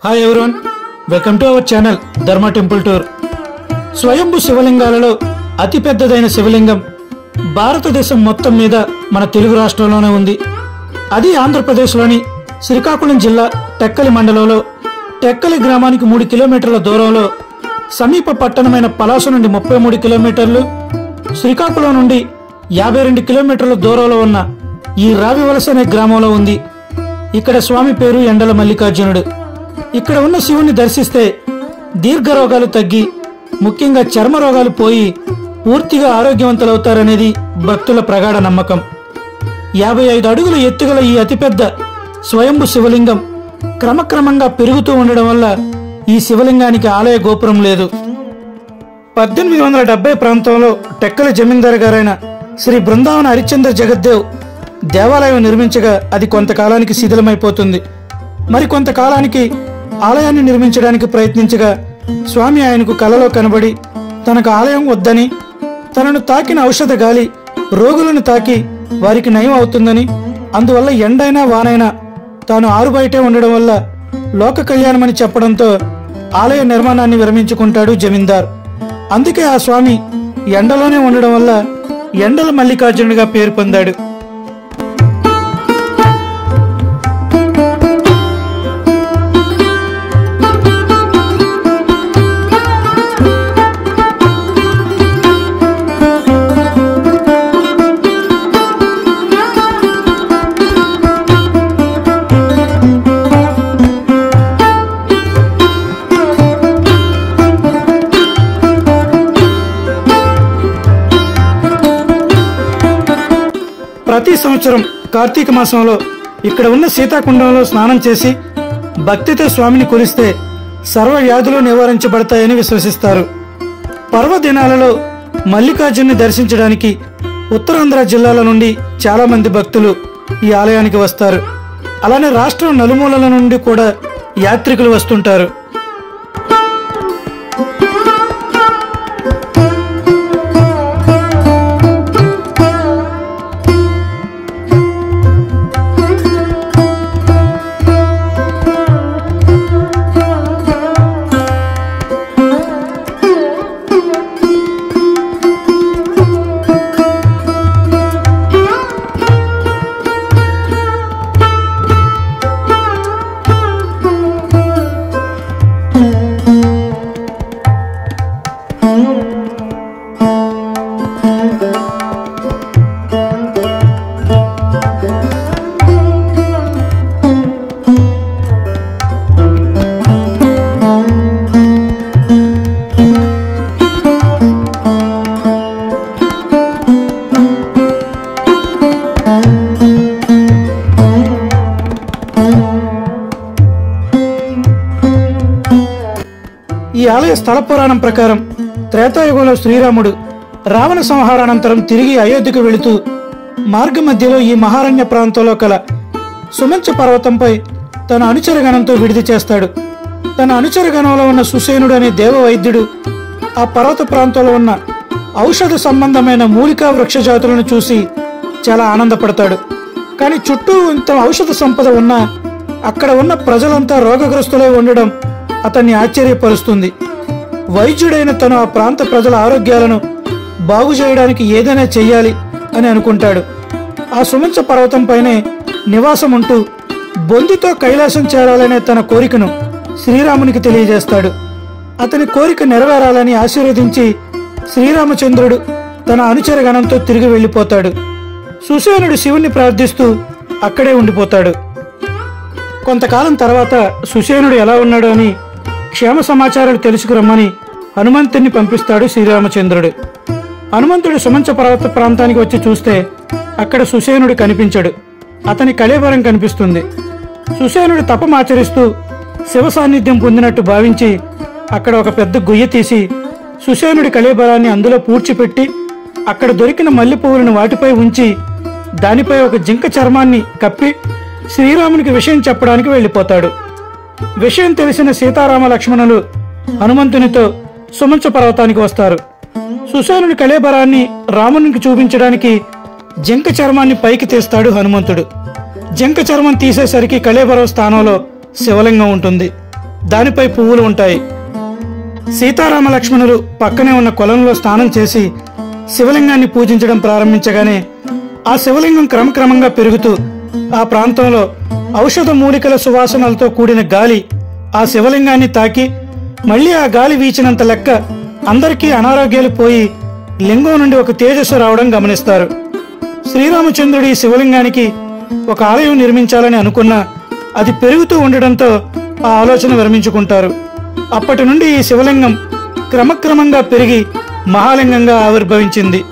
Hi everyone, welcome to our channel ధర్మ temple tour. స్వయంభు శివలింగాలలో అతి పెద్దదైన శివలింగం భారతదేశం మొత్తం మీద మన తెలుగు రాష్ట్రంలోనే ఉంది. అది ఆంధ్రప్రదేశ్లోని శ్రీకాకుళం జిల్లా టెక్కలి మండలంలో టెక్కలి గ్రామానికి 3 కిలోమీటర్ల దూరంలో, సమీప పట్టణమైన పలాస నుండి 33 కిలోమీటర్లు, శ్రీకాకుళం నుండి 52 కిలోమీటర్ల దూరంలో ఉన్న ఈ రావివలస అనే గ్రామంలో ఉంది. ఇక్కడ స్వామి పేరు ఎండల మల్లికార్జునుడు. ఇక్కడ ఉన్న శివుని దర్శిస్తే దీర్ఘ రోగాలు తగ్గి, ముఖ్యంగా చర్మ రోగాలు పోయి పూర్తిగా ఆరోగ్యవంతులవుతారనేది భక్తుల ప్రగాఢ నమ్మకం. 55 అడుగుల ఎత్తుగల ఈ అతిపెద్ద స్వయంభు శివలింగం క్రమక్రమంగా పెరుగుతూ ఉండడం వల్ల ఈ శివలింగానికి ఆలయ గోపురం లేదు. 1870 ప్రాంతంలో టెక్కలి జమీందారు గారైన శ్రీ బృందావన హరిశ్చంద్ర జగద్దేవ్ దేవాలయం నిర్మించగా అది కొంతకాలానికి శిథిలమైపోతుంది. మరి కొంతకాలానికి ఆలయాన్ని నిర్మించడానికి ప్రయత్నించగా స్వామి ఆయనకు కలలో కనబడి తనకు ఆలయం వద్దని, తనను తాకిన ఔషధ గాలి రోగులను తాకి వారికి నయం అవుతుందని, అందువల్ల ఎండైనా వానైనా తాను ఆరుబయటే ఉండడం వల్ల లోక కళ్యాణమని చెప్పడంతో ఆలయ నిర్మాణాన్ని విరమించుకుంటాడు జమీందార్. అందుకే ఆ స్వామి ఎండలోనే ఉండడం వల్ల ఎండల మల్లికార్జునుడిగా పేరు పొందాడు. ప్రతి సంవత్సరం కార్తీక మాసంలో ఇక్కడ ఉన్న సీతాకుండంలో స్నానం చేసి భక్తితో స్వామిని కొలిస్తే సర్వ వ్యాధులు నివారించబడతాయని విశ్వసిస్తారు. పర్వదినాలలో మల్లికార్జున్ని దర్శించడానికి ఉత్తరాంధ్ర జిల్లాల నుండి చాలా మంది భక్తులు ఈ ఆలయానికి వస్తారు. అలానే రాష్ట్రం నలుమూలల నుండి కూడా యాత్రికులు వస్తుంటారు. ఈ ఆలయ స్థల పురాణం ప్రకారం త్రేతాయుగంలో శ్రీరాముడు రావణ సంహారానంతరం తిరిగి అయోధ్యకు వెళుతూ మార్గ మధ్యలో ఈ మహారణ్య ప్రాంతంలో కల సుమంచ పర్వతంపై తన అనుచరగణంతో విడిది చేస్తాడు. తన అనుచరగణంలో ఉన్న సుసేనుడు అనే దేవ వైద్యుడు ఆ పర్వత ప్రాంతంలో ఉన్న ఔషధ సంబంధమైన మూలికా వృక్ష జాతులను చూసి చాలా ఆనందపడతాడు. కానీ చుట్టూ ఇంత ఔషధ సంపద ఉన్నా అక్కడ ఉన్న ప్రజలంతా రోగగ్రస్తులై ఉండడం అతన్ని ఆశ్చర్యపరుస్తుంది. వైద్యుడైన తను ఆ ప్రాంత ప్రజల ఆరోగ్యాలను బాగు చేయడానికి ఏదైనా చెయ్యాలి అని అనుకుంటాడు. ఆ సుమంచ పర్వతంపైనే నివాసం ఉంటూ బొందితో కైలాసం చేరాలనే తన కోరికను శ్రీరామునికి తెలియజేస్తాడు. అతని కోరిక నెరవేరాలని ఆశీర్వదించి శ్రీరామచంద్రుడు తన అనుచరగణంతో తిరిగి వెళ్ళిపోతాడు. సుసేనుడు శివుణ్ణి ప్రార్థిస్తూ అక్కడే ఉండిపోతాడు. కొంతకాలం తర్వాత సుసేనుడు ఎలా ఉన్నాడు అని క్షేమ సమాచారాలు తెలుసుకురమ్మని హనుమంతుడిని పంపిస్తాడు శ్రీరామచంద్రుడు. హనుమంతుడు సుమంచ పర్వత ప్రాంతానికి వచ్చి చూస్తే అక్కడ సుసేనుడు కనిపించడు. అతని కళేబరం కనిపిస్తుంది. సుసేనుడు తపమాచరిస్తూ శివ సాన్నిధ్యం పొందినట్టు భావించి అక్కడ ఒక పెద్ద గొయ్య తీసి సుసేనుడి కళేబరాన్ని అందులో పూడ్చిపెట్టి అక్కడ దొరికిన మల్లె పువ్వులను వాటిపై ఉంచి దానిపై ఒక జింక చర్మాన్ని కప్పి శ్రీరామునికి విషయం చెప్పడానికి వెళ్ళిపోతాడు. విషయం తెలిసిన సీతారామ లక్ష్మణులు హనుమంతునితో సుమంచ పర్వతానికి వస్తారు. సుసేనుని కళేబరాన్ని రామునికి చూపించడానికి జింక చర్మాన్ని పైకి తీస్తాడు హనుమంతుడు. జింక చర్మం తీసేసరికి కళేబరం స్థానంలో శివలింగం ఉంటుంది. దానిపై పువ్వులు ఉంటాయి. సీతారామ లక్ష్మణులు పక్కనే ఉన్న కొలంలో స్నానం చేసి శివలింగాన్ని పూజించడం ప్రారంభించగానే ఆ శివలింగం క్రమక్రమంగా పెరుగుతూ ఆ ప్రాంతంలో ఔషధ మూలికల సువాసనలతో కూడిన గాలి ఆ శివలింగాన్ని తాకి మళ్ళీ ఆ గాలి వీచినంత లెక్క అందరికీ అనారోగ్యాలు పోయి లింగం నుండి ఒక తేజస్సు రావడం గమనిస్తారు. శ్రీరామచంద్రుడి ఈ శివలింగానికి ఒక ఆలయం నిర్మించాలని అనుకున్నా అది పెరుగుతూ ఉండడంతో ఆ ఆలోచన విరమించుకుంటారు. అప్పటి నుండి ఈ శివలింగం క్రమక్రమంగా పెరిగి మహాలింగంగా ఆవిర్భవించింది.